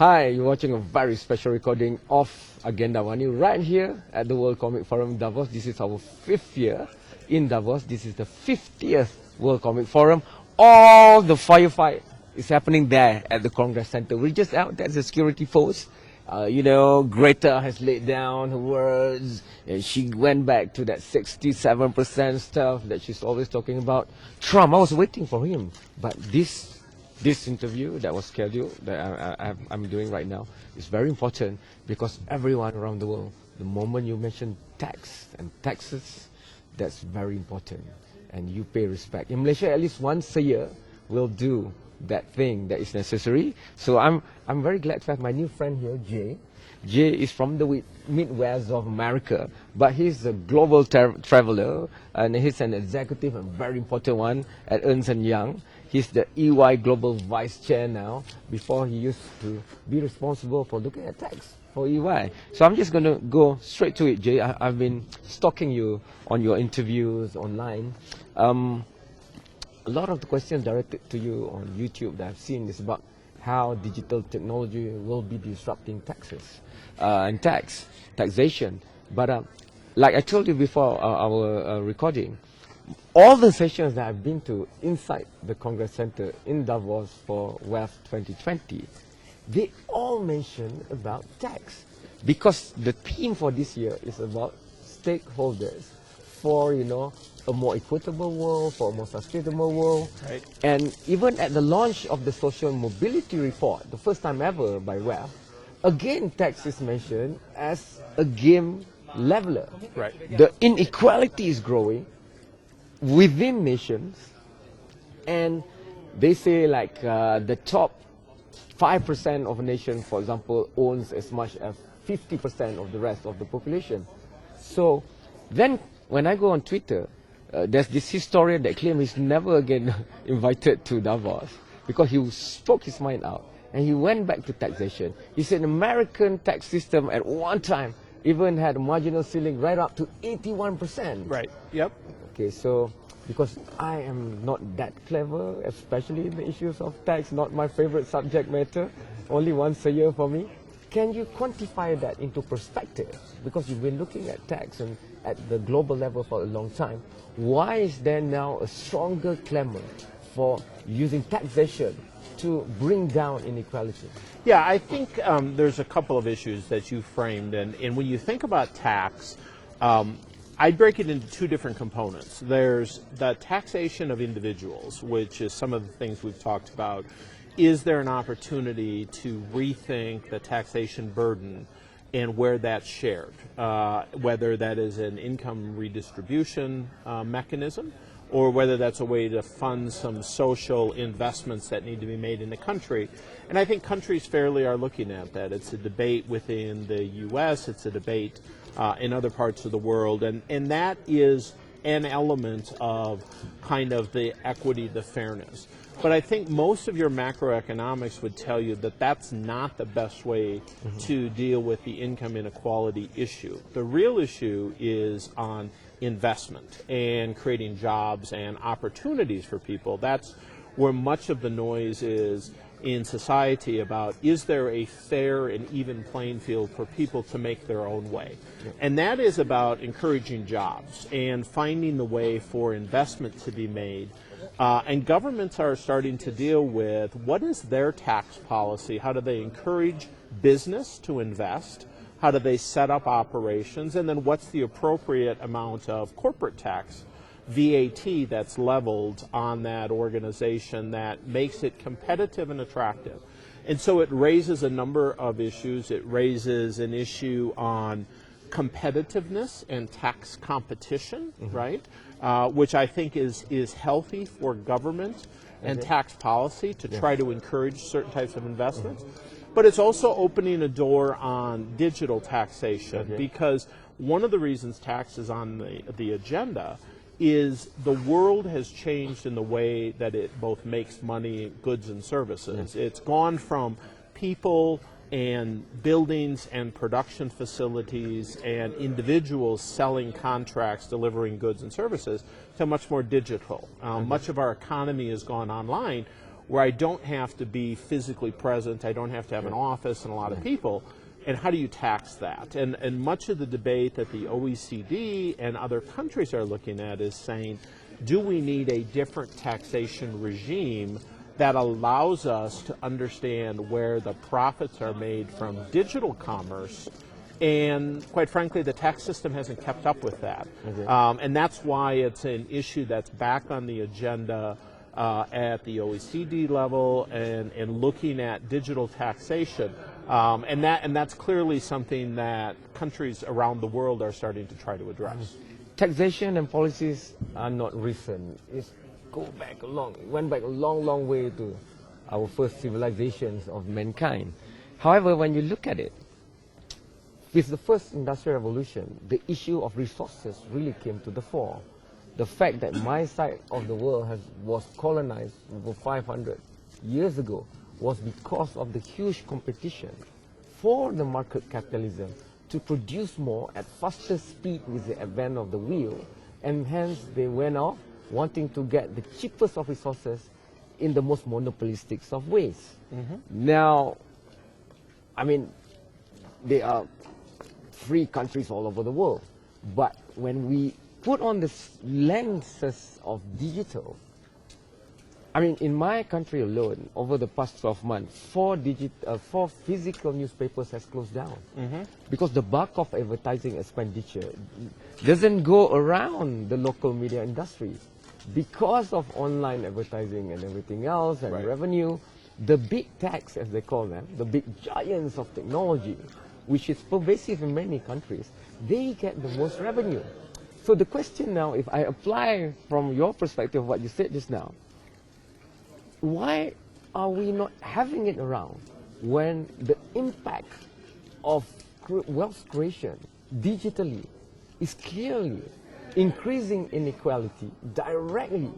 Hi, you're watching a very special recording of Agenda AWANI right here at the World Comic Forum Davos. This is our 5th year in Davos. This is the 50th World Comic Forum. All the firefight is happening there at the Congress Center. We're just out, that's the security force. Greta has laid down her words, and she went back to that 67% stuff that she's always talking about. Trump, I was waiting for him, but this interview that was scheduled, that I'm doing right now, is very important because everyone around the world, the moment you mention tax and taxes, that's very important, and you pay respect. In Malaysia, at least once a year, we'll do that thing that is necessary. So I'm very glad to have my new friend here, Jay. Jay is from the Midwest of America, but he's a global traveler, and he's an executive and very important one at Ernst & Young. He's the EY Global Vice Chair now. Before, he used to be responsible for looking at tax for EY. So I'm just going to go straight to it, Jay. I've been stalking you on your interviews online. A lot of the questions directed to you on YouTube that I've seen is about how digital technology will be disrupting taxes and taxation. But like I told you before our recording, all the sessions that I've been to inside the Congress Center in Davos for WEF 2020, they all mention about tax, because the theme for this year is about stakeholders for, a more equitable world, for a more sustainable world. Right. And even at the launch of the Social Mobility Report, the first time ever by WEF, again tax is mentioned as a game leveler. Right. The inequality is growing within nations, and they say like the top 5% of a nation, for example, owns as much as 50% of the rest of the population. So then when I go on Twitter, there's this historian that claims he's never again invited to Davos because he spoke his mind out and he went back to taxation. He said American tax system at one time even had a marginal ceiling right up to 81%. Right. Yep. Okay, so because I am not that clever, especially in the issues of tax, not my favorite subject matter, only once a year for me. Can you quantify that into perspective? Because you've been looking at tax and at the global level for a long time. Why is there now a stronger clamor for using taxation to bring down inequality? Yeah, I think there's a couple of issues that you framed, and when you think about tax, I break it into two different components. There's the taxation of individuals, which is some of the things we've talked about. Is there an opportunity to rethink the taxation burden and where that's shared, whether that is an income redistribution mechanism or whether that's a way to fund some social investments that need to be made in the country. And I think countries fairly are looking at that. It's a debate within the U.S., it's a debate in other parts of the world, and that is an element of kind of the equity, the fairness. But I think most of your macroeconomics would tell you that that's not the best way to deal with the income inequality issue. The real issue is on investment and creating jobs and opportunities for people. That's where much of the noise is in society about, is there a fair and even playing field for people to make their own way? And that is about encouraging jobs and finding the way for investment to be made. And governments are starting to deal with what is their tax policy, how do they encourage business to invest, how do they set up operations, and then what's the appropriate amount of corporate tax, VAT, that's leveled on that organization that makes it competitive and attractive. And so it raises a number of issues. It raises an issue on competitiveness and tax competition, right? Which I think is healthy for government and tax policy to try to encourage certain types of investments. But it's also opening a door on digital taxation, because one of the reasons tax is on the agenda is the world has changed in the way that it both makes money, goods, and services. It's gone from people and buildings and production facilities and individuals selling contracts, delivering goods and services, to much more digital. Much of our economy has gone online, where I don't have to be physically present, I don't have to have an office and a lot of people, and how do you tax that? And much of the debate that the OECD and other countries are looking at is saying, do we need a different taxation regime that allows us to understand where the profits are made from digital commerce? And quite frankly, the tax system hasn't kept up with that. And that's why it's an issue that's back on the agenda at the OECD level and looking at digital taxation. And that's clearly something that countries around the world are starting to try to address. Taxation and policies are not recent. It went back a long way to our first civilizations of mankind. However, when you look at it, with the first industrial revolution, the issue of resources really came to the fore. The fact that my side of the world was colonized over 500 years ago was because of the huge competition for the market capitalism to produce more at faster speed with the advent of the wheel, and hence they went off wanting to get the cheapest of resources in the most monopolistic of ways. Now, I mean, there are free countries all over the world, but when we put on the lenses of digital, I mean, in my country alone, over the past 12 months, 4 physical newspapers has closed down because the bulk of advertising expenditure doesn't go around the local media industry. Because of online advertising and everything else and revenue, the big techs, as they call them, the big giants of technology, which is pervasive in many countries, they get the most revenue. So the question now, if I apply from your perspective what you said just now, why are we not having it around when the impact of wealth creation digitally is clearly increasing inequality directly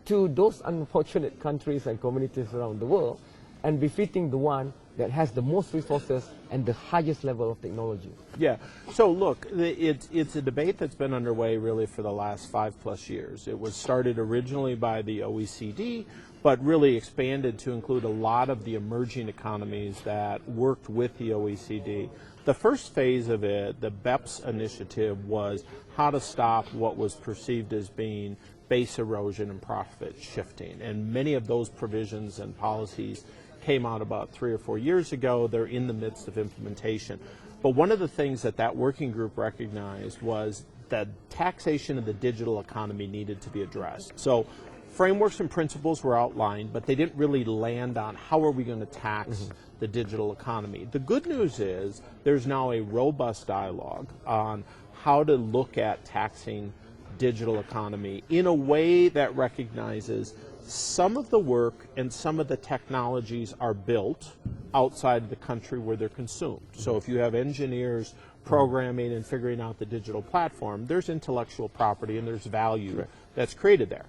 to those unfortunate countries and communities around the world and befitting the one that has the most resources and the highest level of technology? Yeah. So look, it's a debate that's been underway really for the last 5+ years. It was started originally by the OECD, but really expanded to include a lot of the emerging economies that worked with the OECD. The first phase of it, the BEPS initiative, was how to stop what was perceived as being base erosion and profit shifting. And many of those provisions and policies came out about 3 or 4 years ago. They're in the midst of implementation. But one of the things that working group recognized was that taxation of the digital economy needed to be addressed. So frameworks and principles were outlined, but they didn't really land on how are we going to tax the digital economy. The good news is there's now a robust dialogue on how to look at taxing digital economy in a way that recognizes some of the work and some of the technologies are built outside of the country where they're consumed. So if you have engineers programming and figuring out the digital platform, there's intellectual property and there's value that's created there.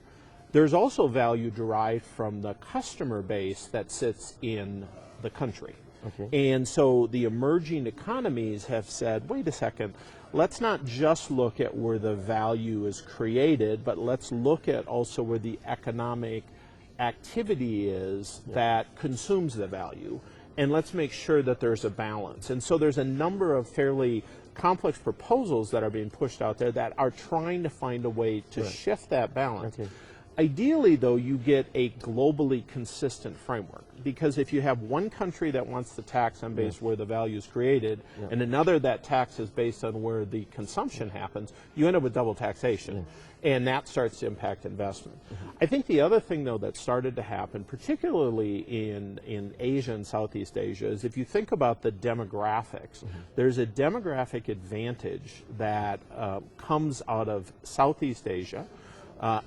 There's also value derived from the customer base that sits in the country. And so the emerging economies have said, wait a second, let's not just look at where the value is created, but let's look at also where the economic activity is that consumes the value. And let's make sure that there's a balance. And so there's a number of fairly complex proposals that are being pushed out there that are trying to find a way to shift that balance. Ideally, though, you get a globally consistent framework, because if you have one country that wants to tax on base where the value is created and another that taxes based on where the consumption happens, you end up with double taxation, and that starts to impact investment. I think the other thing, though, that started to happen, particularly in Asia and Southeast Asia, is if you think about the demographics, there's a demographic advantage that comes out of Southeast Asia,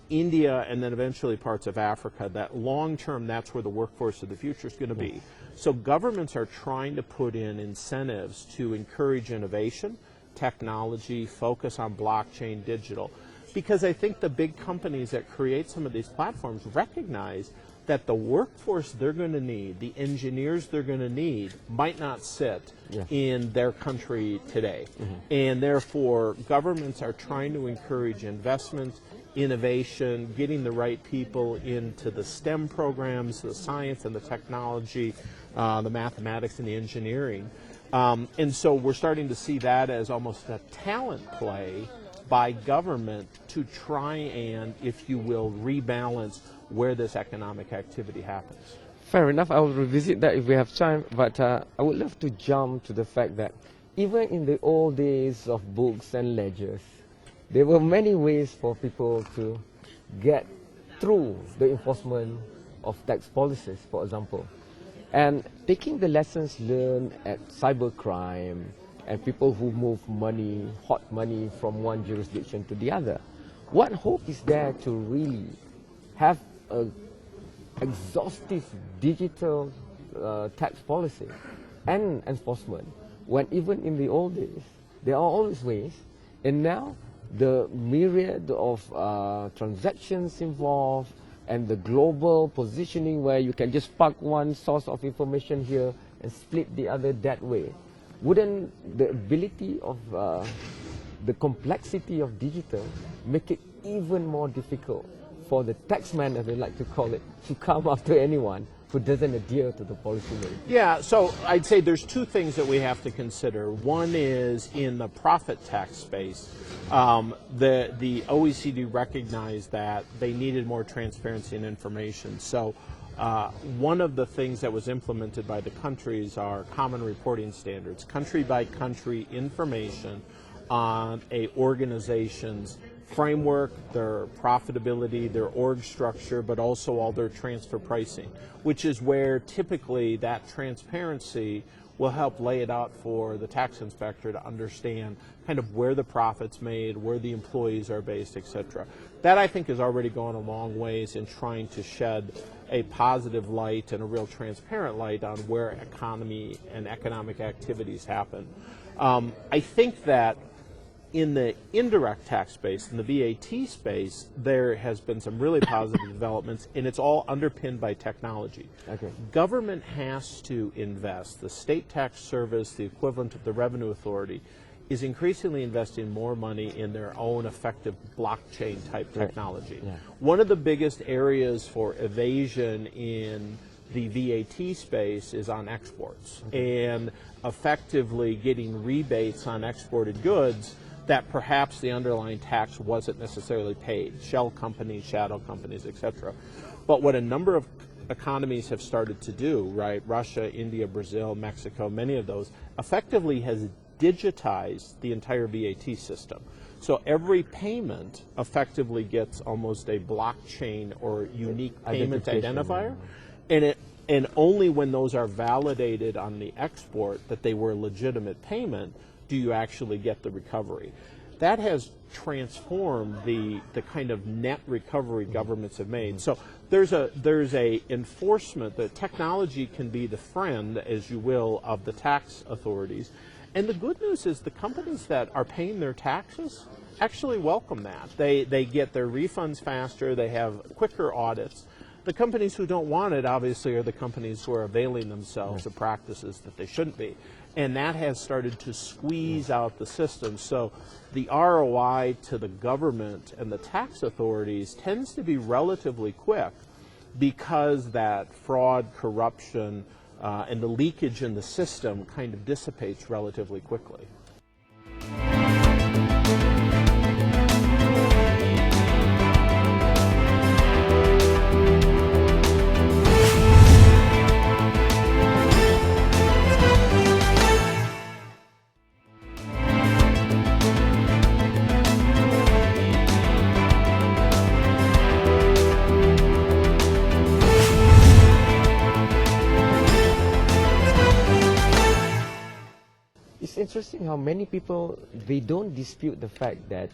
India, and then eventually parts of Africa, that long-term, that's where the workforce of the future is going to be. So governments are trying to put in incentives to encourage innovation, technology, focus on blockchain, digital. because I think the big companies that create some of these platforms recognize that the workforce they're going to need, the engineers they're going to need, might not sit in their country today. And therefore, governments are trying to encourage investment, innovation, getting the right people into the STEM programs, the science and the technology, the mathematics and the engineering. And so we're starting to see that as almost a talent play by government to try and, if you will, rebalance where this economic activity happens. Fair enough, I will revisit that if we have time, but I would love to jump to the fact that even in the old days of books and ledgers, there were many ways for people to get through the enforcement of tax policies, for example. And taking the lessons learned at cybercrime and people who move money, hot money from one jurisdiction to the other, what hope is there to really have an exhaustive digital tax policy and enforcement when even in the old days there are always ways, and now the myriad of transactions involved and the global positioning where you can just park one source of information here and split the other that way. Wouldn't the ability of the complexity of digital make it even more difficult for the taxman, as they like to call it, to come after anyone who doesn't adhere to the policy made? Yeah, so I'd say there's two things that we have to consider. One is in the profit tax space, the OECD recognized that they needed more transparency and information. So one of the things that was implemented by the countries are common reporting standards, country by country information on a organization's framework, their profitability, their org structure, but also all their transfer pricing, which is where typically that transparency will help lay it out for the tax inspector to understand kind of where the profit's made, where the employees are based, etc. That, I think, has already gone a long ways in trying to shed a positive light and a real transparent light on where economy and economic activities happen. I think that in the indirect tax space, in the VAT space, there has been some really positive developments, and it's all underpinned by technology. Okay. Government has to invest. The state tax service, the equivalent of the revenue authority, is increasingly investing more money in their own effective blockchain type technology. Yeah. One of the biggest areas for evasion in the VAT space is on exports, and effectively getting rebates on exported goods that perhaps the underlying tax wasn't necessarily paid, shell companies, shadow companies, etc. But what a number of economies have started to do, right, Russia, India, Brazil, Mexico, many of those, effectively has digitized the entire VAT system. So every payment effectively gets almost a blockchain or unique payment identifier, and only when those are validated on the export that they were a legitimate payment do you actually get the recovery. That has transformed the kind of net recovery governments have made. So there's a enforcement that technology can be the friend, as you will, of the tax authorities. And the good news is the companies that are paying their taxes actually welcome that. They get their refunds faster, they have quicker audits. The companies who don't want it, obviously, are the companies who are availing themselves of practices that they shouldn't be. And that has started to squeeze out the system. So the ROI to the government and the tax authorities tends to be relatively quick because that fraud, corruption, and the leakage in the system kind of dissipates relatively quickly. Interesting how many people, they don't dispute the fact that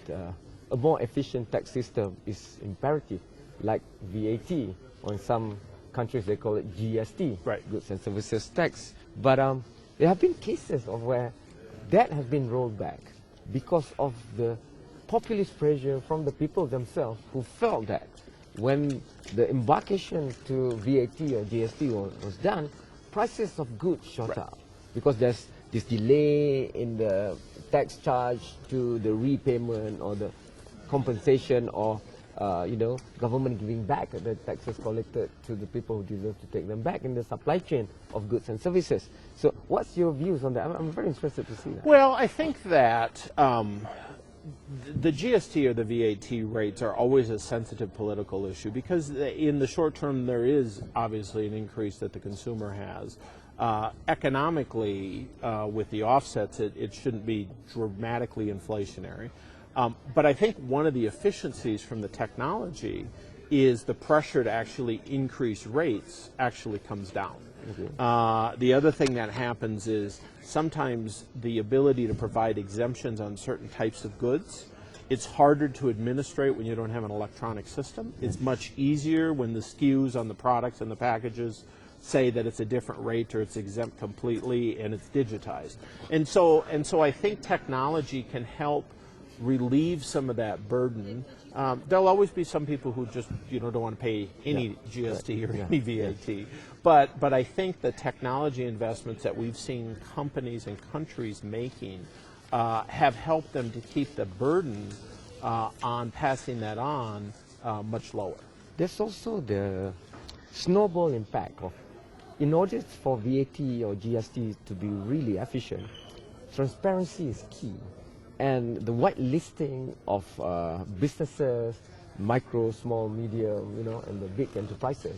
a more efficient tax system is imperative, like VAT, or in some countries they call it GST, right, Goods and Services Tax. But there have been cases of where that has been rolled back because of the populist pressure from the people themselves who felt that when the embarkation to VAT or GST was done, prices of goods shot up because there's this delay in the tax charge to the repayment or the compensation or government giving back the taxes collected to the people who deserve to take them back in the supply chain of goods and services. So what's your views on that? I'm very interested to see that. Well, I think that the GST or the VAT rates are always a sensitive political issue because in the short term there is obviously an increase that the consumer has. Economically, with the offsets, it shouldn't be dramatically inflationary. But I think one of the efficiencies from the technology is the pressure to actually increase rates actually comes down. The other thing that happens is sometimes the ability to provide exemptions on certain types of goods, it's harder to administrate when you don't have an electronic system. It's much easier when the SKUs on the products and the packages say that it's a different rate or it's exempt completely and it's digitized. And so I think technology can help relieve some of that burden. There'll always be some people who just don't want to pay any GST or any VAT. But I think the technology investments that we've seen companies and countries making have helped them to keep the burden on passing that on much lower. There's also the snowball impact of, in order for VAT or GST to be really efficient, transparency is key. And the whitelisting of businesses, micro, small, medium, and the big enterprises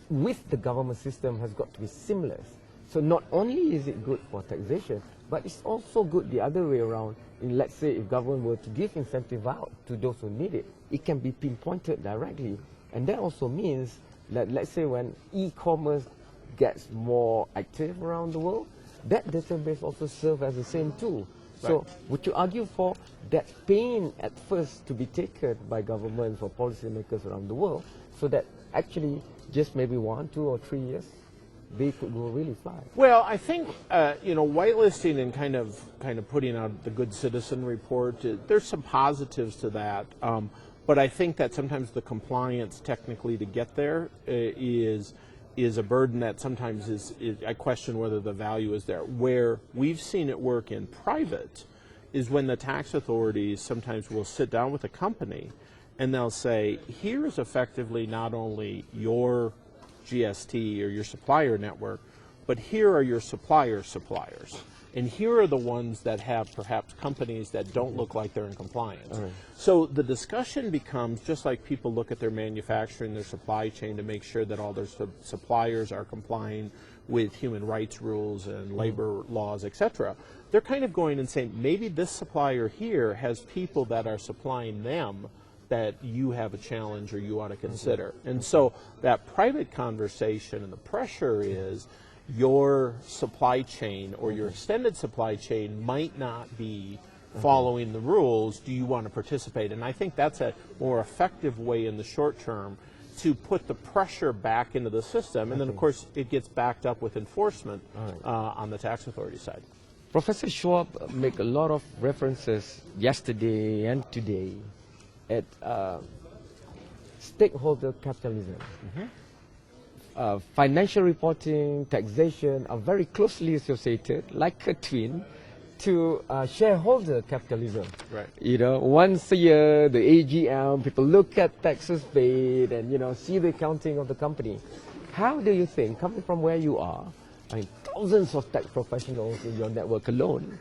with the government system has got to be seamless. So not only is it good for taxation, but it's also good the other way around. In, let's say, if government were to give incentive out to those who need it, it can be pinpointed directly. And that also means that, let's say, when e-commerce gets more active around the world, that database also serves as the same tool. So would you argue for that pain at first to be taken by governments or policymakers around the world so that actually just maybe 1, 2, or 3 years they could go really fly? Well, I think whitelisting and kind of putting out the Good Citizen report, there's some positives to that. But I think that sometimes the compliance technically to get there is a burden that sometimes is I question whether the value is there. Where we've seen it work in private is when the tax authorities sometimes will sit down with a company and they'll say, here is effectively not only your GST or your supplier network, but here are your suppliers. And here are the ones that have perhaps companies that don't look like they're in compliance. Right. So the discussion becomes just like people look at their manufacturing, their supply chain to make sure that all their suppliers are complying with human rights rules and labor laws, etc. They're kind of going and saying, maybe this supplier here has people that are supplying them that you have a challenge or you ought to consider. And so that private conversation and the pressure is, your supply chain or your extended supply chain might not be following the rules. Do you want to participate? And I think that's a more effective way in the short term to put the pressure back into the system. And then, of course, it gets backed up with enforcement on the tax authority side. Professor Schwab made a lot of references yesterday and today at stakeholder capitalism. Financial reporting, taxation are very closely associated, like a twin, to shareholder capitalism. Right. Once a year, the AGM, people look at taxes paid and, see the accounting of the company. How do you think, coming from where you are, thousands of tax professionals in your network alone,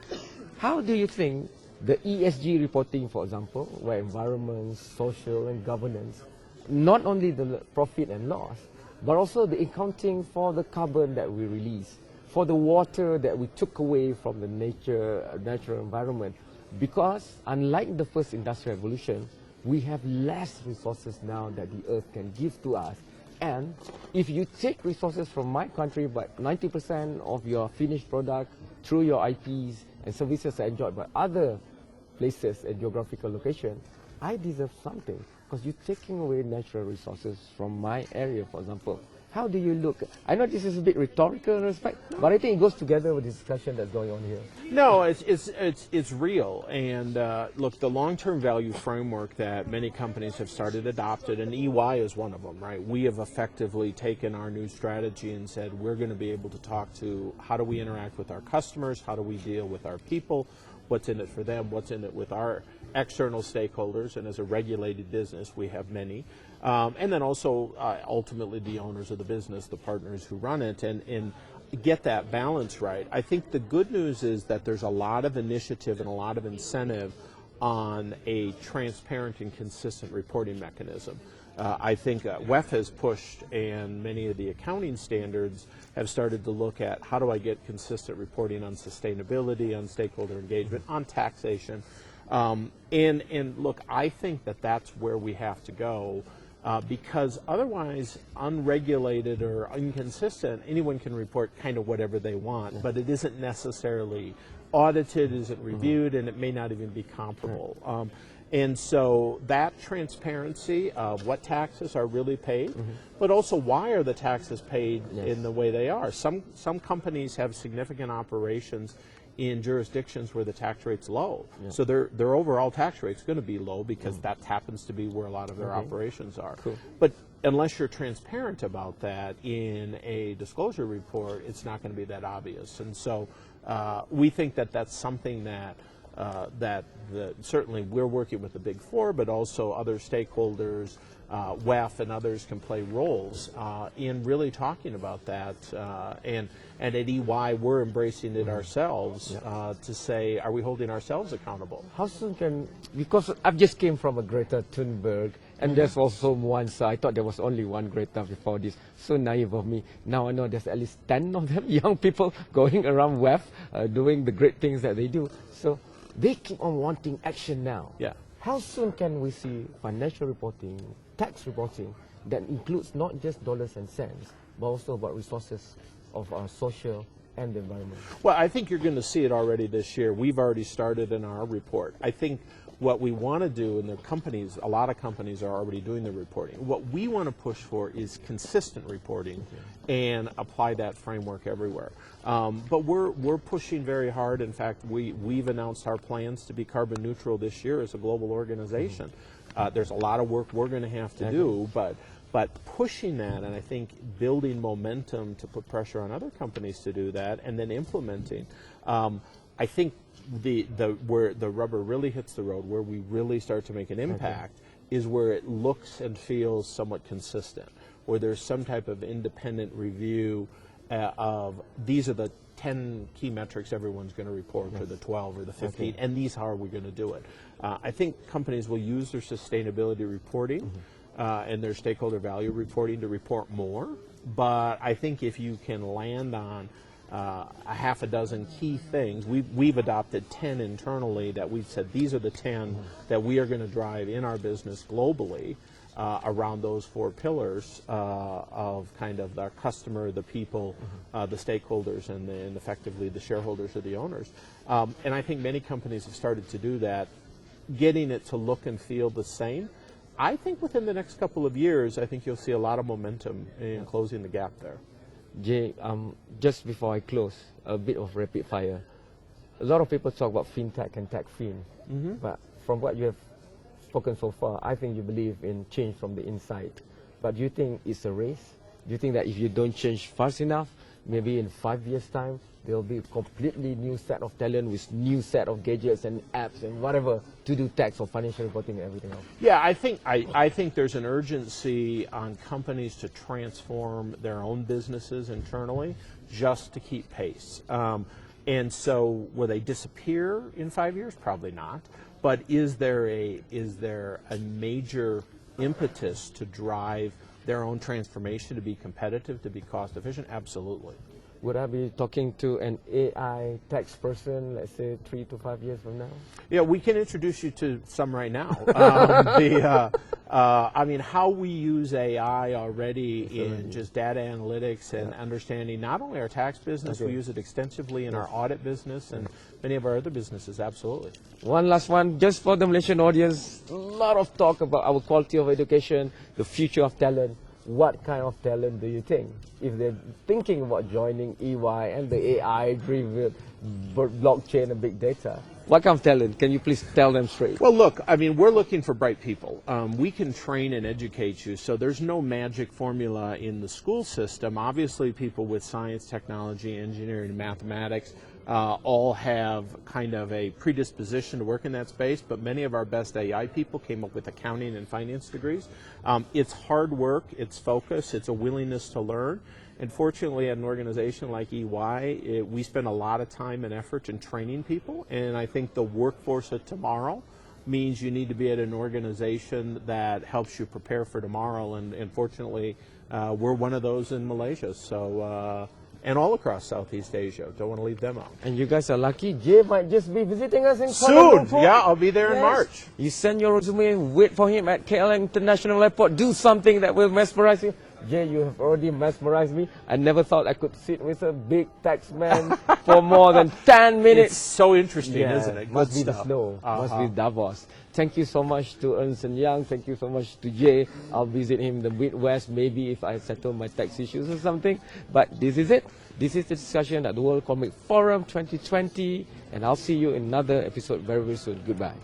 how do you think the ESG reporting, for example, where environment, social and governance, not only the profit and loss, but also the accounting for the carbon that we release, for the water that we took away from the natural environment. Because unlike the first industrial revolution, we have less resources now that the earth can give to us. And if you take resources from my country, but 90% of your finished product through your IPs and services are enjoyed by other places and geographical locations, I deserve something. Because you're taking away natural resources from my area, for example. How do you look? I know this is a bit rhetorical in respect, but I think it goes together with the discussion that's going on here. No, it's real. And look, the long-term value framework that many companies have started adopted, and EY is one of them, right? We have effectively taken our new strategy and said we're going to be able to talk to how do we interact with our customers, how do we deal with our people, what's in it for them, what's in it with our external stakeholders, and as a regulated business, we have many. And then also ultimately the owners of the business, the partners who run it, and get that balance right. I think the good news is that there's a lot of initiative and a lot of incentive on a transparent and consistent reporting mechanism. I think WEF has pushed, and many of the accounting standards have started to look at how do I get consistent reporting on sustainability, on stakeholder engagement, on taxation. And look, I think that that's where we have to go. Because otherwise, unregulated or inconsistent, anyone can report kind of whatever they want, but it isn't necessarily audited, isn't reviewed, and it may not even be comparable. And so that transparency of what taxes are really paid, but also why are the taxes paid in the way they are. Some companies have significant operations in jurisdictions where the tax rate's low. So their overall tax rate's going to be low because that happens to be where a lot of their operations are. But unless you're transparent about that in a disclosure report, it's not going to be that obvious. And so we think that that's something that certainly we're working with the Big Four, but also other stakeholders, WEF and others can play roles in really talking about that. And at EY, we're embracing it ourselves to say, are we holding ourselves accountable? How soon can, because I just came from a Greta Thunberg, and there's also one, so I thought there was only one Greta before this. So naive of me. Now I know there's at least 10 of them, young people going around WEF, doing the great things that they do. So they keep on wanting action now. How soon can we see financial reporting, tax reporting, that includes not just dollars and cents, but also about resources of our social and the environment? Well, I think you're going to see it already this year. We've already started in our report. I think what we want to do, and the companies, a lot of companies are already doing the reporting. What we want to push for is consistent reporting and apply that framework everywhere. But we're pushing very hard. In fact, we've announced our plans to be carbon neutral this year as a global organization. There's a lot of work we're going to have to do, but pushing that, and I think building momentum to put pressure on other companies to do that, and then implementing. I think where the rubber really hits the road, where we really start to make an impact, is where it looks and feels somewhat consistent, where there's some type of independent review of these are the 10 key metrics everyone's going to report, or the 12 or the 15, and these how are we going to do it. I think companies will use their sustainability reporting and their stakeholder value reporting to report more, but I think if you can land on a half a dozen key things. We've adopted 10 internally that we've said these are the 10 that we are going to drive in our business globally around those 4 pillars of kind of the customer, the people, the stakeholders, and effectively the shareholders or the owners. And I think many companies have started to do that, getting it to look and feel the same. I think within the next couple of years, I think you'll see a lot of momentum in closing the gap there. Jay, just before I close, a bit of rapid fire. A lot of people talk about fintech and techfin, but from what you have spoken so far, I think you believe in change from the inside. But do you think it's a race? Do you think that if you don't change fast enough, maybe in 5 years' time, there will be a completely new set of talent with new set of gadgets and apps and whatever to do tax or financial reporting and everything else? Yeah, I think there's an urgency on companies to transform their own businesses internally just to keep pace. And so will they disappear in 5 years? Probably not. But is there a major impetus to drive their own transformation to be competitive, to be cost efficient? Absolutely. Would I be talking to an AI tax person, let's say 3 to 5 years from now? Yeah, we can introduce you to some right now. I mean, how we use AI already in just data analytics and understanding not only our tax business, we use it extensively in our audit business and many of our other businesses, absolutely. One last one, just for the Malaysian audience, a lot of talk about our quality of education, the future of talent. what kind of talent do you think? If they're thinking about joining EY and the AI-driven blockchain and big data, what kind of talent? Can you please tell them straight? Well, look, I mean, we're looking for bright people. We can train and educate you, so there's no magic formula in the school system. Obviously, people with science, technology, engineering, and mathematics all have kind of a predisposition to work in that space, but many of our best AI people came up with accounting and finance degrees. It's hard work, it's focus, it's a willingness to learn. And fortunately, at an organization like EY, we spend a lot of time and effort in training people, and I think the workforce of tomorrow means you need to be at an organization that helps you prepare for tomorrow, and fortunately, we're one of those in Malaysia, so and all across Southeast Asia. Don't want to leave them out. And you guys are lucky. Jay might just be visiting us in Kuala Soon! Lumpur. Yeah, I'll be there in March. You send your resume, wait for him at KL International Airport, do something that will mesmerize you. Jay, you have already mesmerized me. I never thought I could sit with a big tax man for more than 10 minutes. It's so interesting, isn't it? Must Good be stuff. the snow. Must be Davos. Thank you so much to Ernst & Young. Thank you so much to Jay. I'll visit him in the Midwest, maybe if I settle my tax issues or something. But this is it. This is the discussion at the World Economic Forum 2020. And I'll see you in another episode very, very soon. Goodbye.